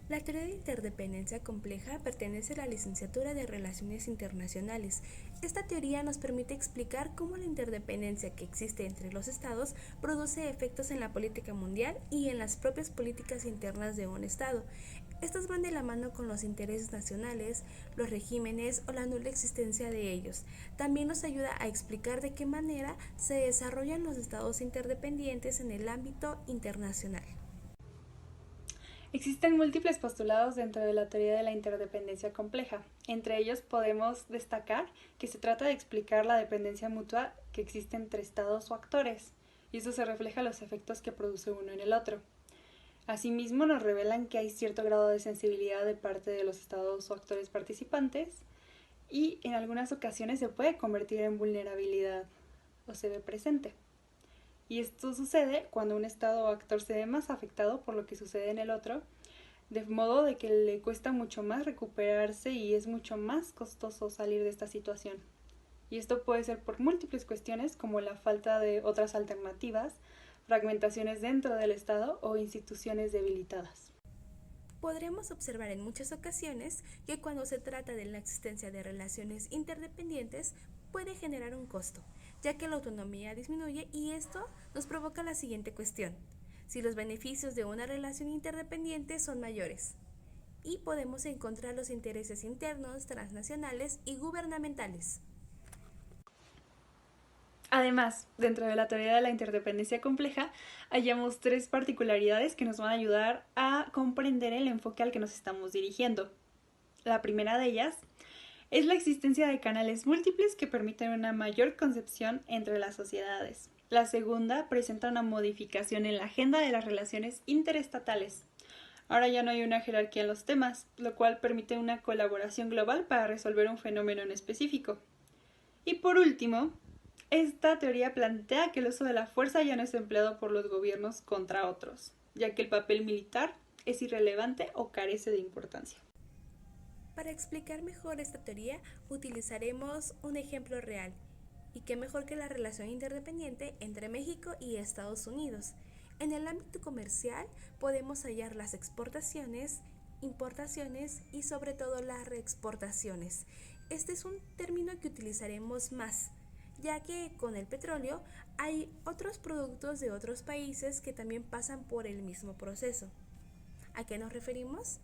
La teoría de interdependencia compleja pertenece a la licenciatura de Relaciones Internacionales. Esta teoría nos permite explicar cómo la interdependencia que existe entre los estados produce efectos en la política mundial y en las propias políticas internas de un estado. Estas van de la mano con los intereses nacionales, los regímenes o la nula existencia de ellos. También nos ayuda a explicar de qué manera se desarrollan los estados interdependientes en el ámbito internacional. Existen múltiples postulados dentro de la teoría de la interdependencia compleja. Entre ellos podemos destacar que se trata de explicar la dependencia mutua que existe entre estados o actores, y eso se refleja en los efectos que produce uno en el otro. Asimismo, nos revelan que hay cierto grado de sensibilidad de parte de los estados o actores participantes, y en algunas ocasiones se puede convertir en vulnerabilidad o se ve presente. Y esto sucede cuando un estado o actor se ve más afectado por lo que sucede en el otro, de modo de que le cuesta mucho más recuperarse y es mucho más costoso salir de esta situación. Y esto puede ser por múltiples cuestiones como la falta de otras alternativas, fragmentaciones dentro del estado o instituciones debilitadas. Podremos observar en muchas ocasiones que cuando se trata de la existencia de relaciones interdependientes puede generar un costo, ya que la autonomía disminuye y esto nos provoca la siguiente cuestión: si los beneficios de una relación interdependiente son mayores. Y podemos encontrar los intereses internos, transnacionales y gubernamentales. Además, dentro de la teoría de la interdependencia compleja, hallamos tres particularidades que nos van a ayudar a comprender el enfoque al que nos estamos dirigiendo. La primera de ellas es la existencia de canales múltiples que permiten una mayor concepción entre las sociedades. La segunda presenta una modificación en la agenda de las relaciones interestatales. Ahora ya no hay una jerarquía en los temas, lo cual permite una colaboración global para resolver un fenómeno en específico. Y por último, esta teoría plantea que el uso de la fuerza ya no es empleado por los gobiernos contra otros, ya que el papel militar es irrelevante o carece de importancia. Para explicar mejor esta teoría utilizaremos un ejemplo real, y qué mejor que la relación interdependiente entre México y Estados Unidos. En el ámbito comercial podemos hallar las exportaciones, importaciones y sobre todo las reexportaciones. Este es un término que utilizaremos más, ya que con el petróleo hay otros productos de otros países que también pasan por el mismo proceso. ¿A qué nos referimos?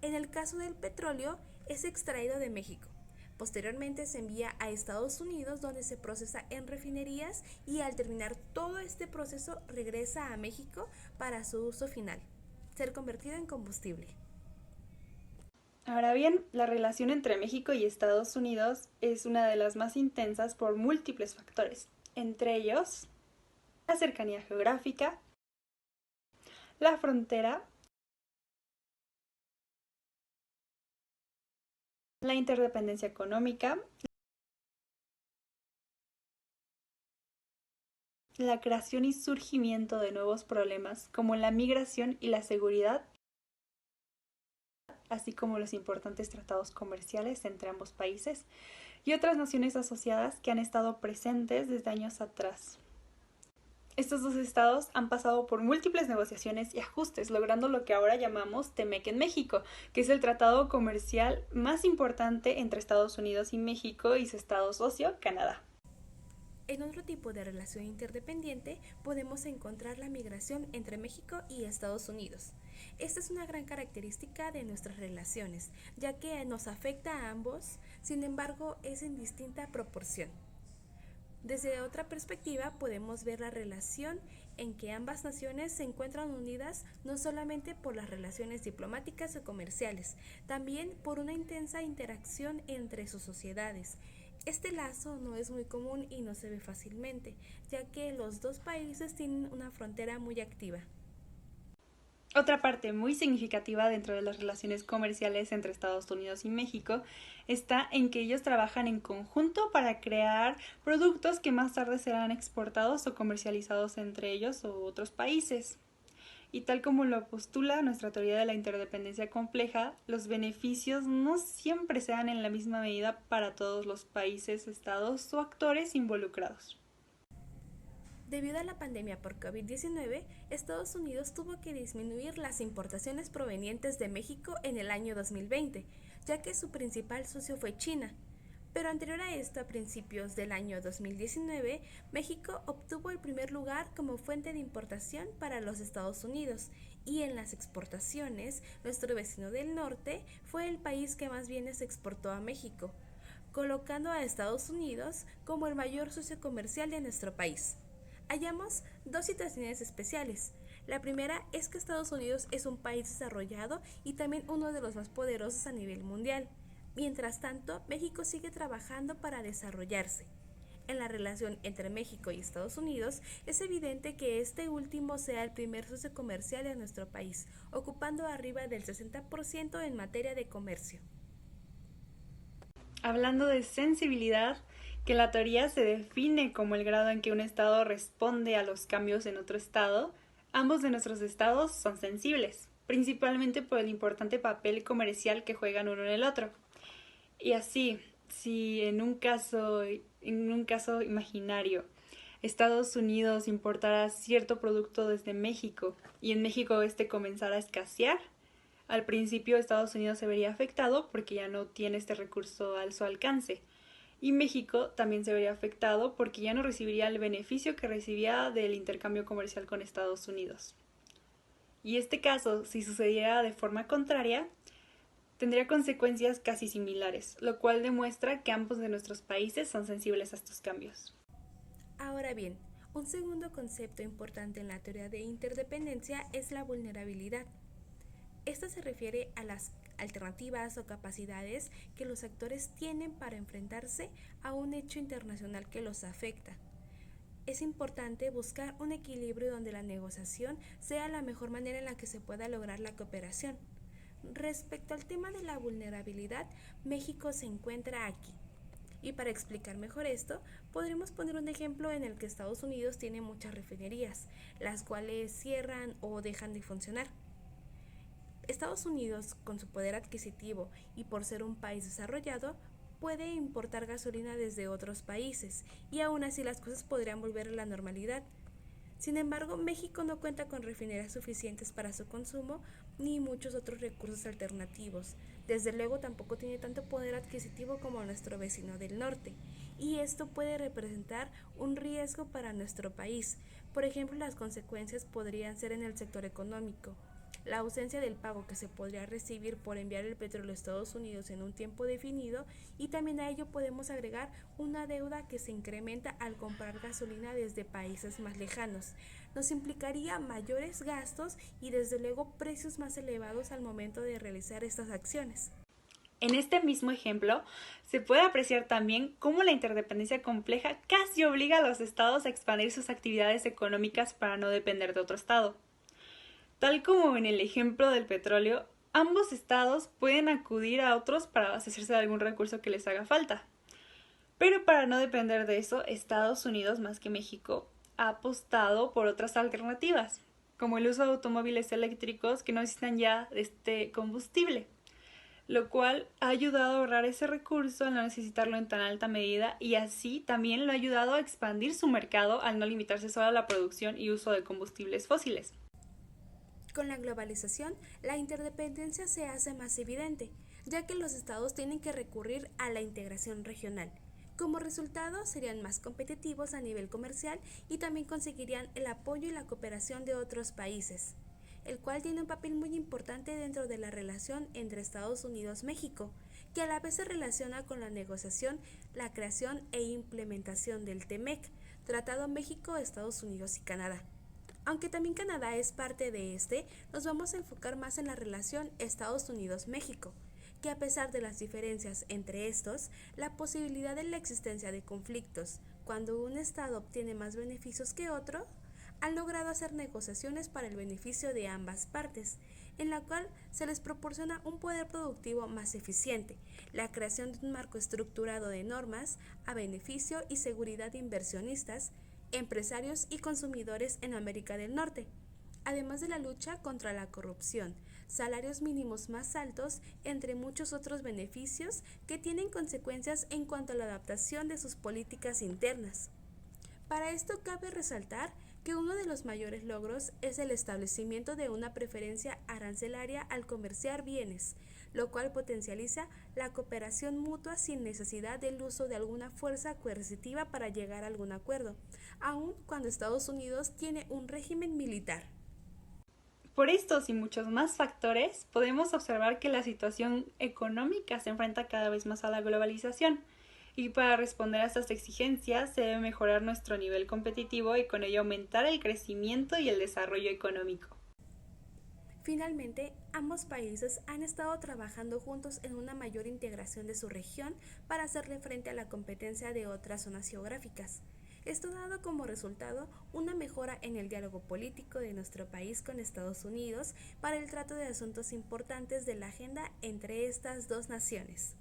En el caso del petróleo, es extraído de México. Posteriormente se envía a Estados Unidos, donde se procesa en refinerías y al terminar todo este proceso regresa a México para su uso final, ser convertido en combustible. Ahora bien, la relación entre México y Estados Unidos es una de las más intensas por múltiples factores, entre ellos la cercanía geográfica, la frontera, la interdependencia económica, la creación y surgimiento de nuevos problemas como la migración y la seguridad, así como los importantes tratados comerciales entre ambos países y otras naciones asociadas que han estado presentes desde años atrás. Estos dos estados han pasado por múltiples negociaciones y ajustes, logrando lo que ahora llamamos TEMEC en México, que es el tratado comercial más importante entre Estados Unidos y México y su estado socio, Canadá. En otro tipo de relación interdependiente podemos encontrar la migración entre México y Estados Unidos. Esta es una gran característica de nuestras relaciones, ya que nos afecta a ambos, sin embargo es en distinta proporción. Desde otra perspectiva podemos ver la relación en que ambas naciones se encuentran unidas no solamente por las relaciones diplomáticas o comerciales, también por una intensa interacción entre sus sociedades. Este lazo no es muy común y no se ve fácilmente, ya que los dos países tienen una frontera muy activa. Otra parte muy significativa dentro de las relaciones comerciales entre Estados Unidos y México está en que ellos trabajan en conjunto para crear productos que más tarde serán exportados o comercializados entre ellos o otros países. Y tal como lo postula nuestra teoría de la interdependencia compleja, los beneficios no siempre se dan en la misma medida para todos los países, estados o actores involucrados. Debido a la pandemia por COVID-19, Estados Unidos tuvo que disminuir las importaciones provenientes de México en el año 2020, ya que su principal socio fue China. Pero anterior a esto, a principios del año 2019, México obtuvo el primer lugar como fuente de importación para los Estados Unidos, y en las exportaciones, nuestro vecino del norte fue el país que más bienes exportó a México, colocando a Estados Unidos como el mayor socio comercial de nuestro país. Hallamos dos situaciones especiales. La primera es que Estados Unidos es un país desarrollado y también uno de los más poderosos a nivel mundial. Mientras tanto, México sigue trabajando para desarrollarse. En la relación entre México y Estados Unidos, es evidente que este último sea el primer socio comercial de nuestro país, ocupando arriba del 60% en materia de comercio. Hablando de sensibilidad, que la teoría se define como el grado en que un estado responde a los cambios en otro estado, ambos de nuestros estados son sensibles, principalmente por el importante papel comercial que juegan uno en el otro. Y así, si en un caso imaginario, Estados Unidos importara cierto producto desde México y en México este comenzara a escasear, al principio Estados Unidos se vería afectado porque ya no tiene este recurso a su alcance. Y México también se vería afectado porque ya no recibiría el beneficio que recibía del intercambio comercial con Estados Unidos. Y este caso, si sucediera de forma contraria, tendría consecuencias casi similares, lo cual demuestra que ambos de nuestros países son sensibles a estos cambios. Ahora bien, un segundo concepto importante en la teoría de interdependencia es la vulnerabilidad. Esto se refiere a las alternativas o capacidades que los actores tienen para enfrentarse a un hecho internacional que los afecta. Es importante buscar un equilibrio donde la negociación sea la mejor manera en la que se pueda lograr la cooperación. Respecto al tema de la vulnerabilidad, México se encuentra aquí. Y para explicar mejor esto, podremos poner un ejemplo en el que Estados Unidos tiene muchas refinerías, las cuales cierran o dejan de funcionar. Estados Unidos, con su poder adquisitivo y por ser un país desarrollado, puede importar gasolina desde otros países y aún así las cosas podrían volver a la normalidad. Sin embargo, México no cuenta con refinerías suficientes para su consumo ni muchos otros recursos alternativos. Desde luego tampoco tiene tanto poder adquisitivo como nuestro vecino del norte, y esto puede representar un riesgo para nuestro país. Por ejemplo, las consecuencias podrían ser en el sector económico. La ausencia del pago que se podría recibir por enviar el petróleo a Estados Unidos en un tiempo definido, y también a ello podemos agregar una deuda que se incrementa al comprar gasolina desde países más lejanos. Nos implicaría mayores gastos y desde luego precios más elevados al momento de realizar estas acciones. En este mismo ejemplo, se puede apreciar también cómo la interdependencia compleja casi obliga a los estados a expandir sus actividades económicas para no depender de otro estado. Tal como en el ejemplo del petróleo, ambos estados pueden acudir a otros para abastecerse de algún recurso que les haga falta. Pero para no depender de eso, Estados Unidos, más que México, ha apostado por otras alternativas, como el uso de automóviles eléctricos que no necesitan ya de este combustible, lo cual ha ayudado a ahorrar ese recurso al no necesitarlo en tan alta medida, y así también lo ha ayudado a expandir su mercado al no limitarse solo a la producción y uso de combustibles fósiles. Con la globalización, la interdependencia se hace más evidente, ya que los estados tienen que recurrir a la integración regional. Como resultado, serían más competitivos a nivel comercial y también conseguirían el apoyo y la cooperación de otros países, el cual tiene un papel muy importante dentro de la relación entre Estados Unidos-México, que a la vez se relaciona con la negociación, la creación e implementación del TEMEC, Tratado México-Estados Unidos y Canadá. Aunque también Canadá es parte de este, nos vamos a enfocar más en la relación Estados Unidos-México, que a pesar de las diferencias entre estos, la posibilidad de la existencia de conflictos cuando un estado obtiene más beneficios que otro, han logrado hacer negociaciones para el beneficio de ambas partes, en la cual se les proporciona un poder productivo más eficiente, la creación de un marco estructurado de normas a beneficio y seguridad de inversionistas, empresarios y consumidores en América del Norte, además de la lucha contra la corrupción, salarios mínimos más altos, entre muchos otros beneficios que tienen consecuencias en cuanto a la adaptación de sus políticas internas. Para esto cabe resaltar que uno de los mayores logros es el establecimiento de una preferencia arancelaria al comerciar bienes, lo cual potencializa la cooperación mutua sin necesidad del uso de alguna fuerza coercitiva para llegar a algún acuerdo, aun cuando Estados Unidos tiene un régimen militar. Por estos y muchos más factores, podemos observar que la situación económica se enfrenta cada vez más a la globalización, y para responder a estas exigencias se debe mejorar nuestro nivel competitivo y con ello aumentar el crecimiento y el desarrollo económico. Finalmente, ambos países han estado trabajando juntos en una mayor integración de su región para hacerle frente a la competencia de otras zonas geográficas. Esto ha dado como resultado una mejora en el diálogo político de nuestro país con Estados Unidos para el trato de asuntos importantes de la agenda entre estas dos naciones.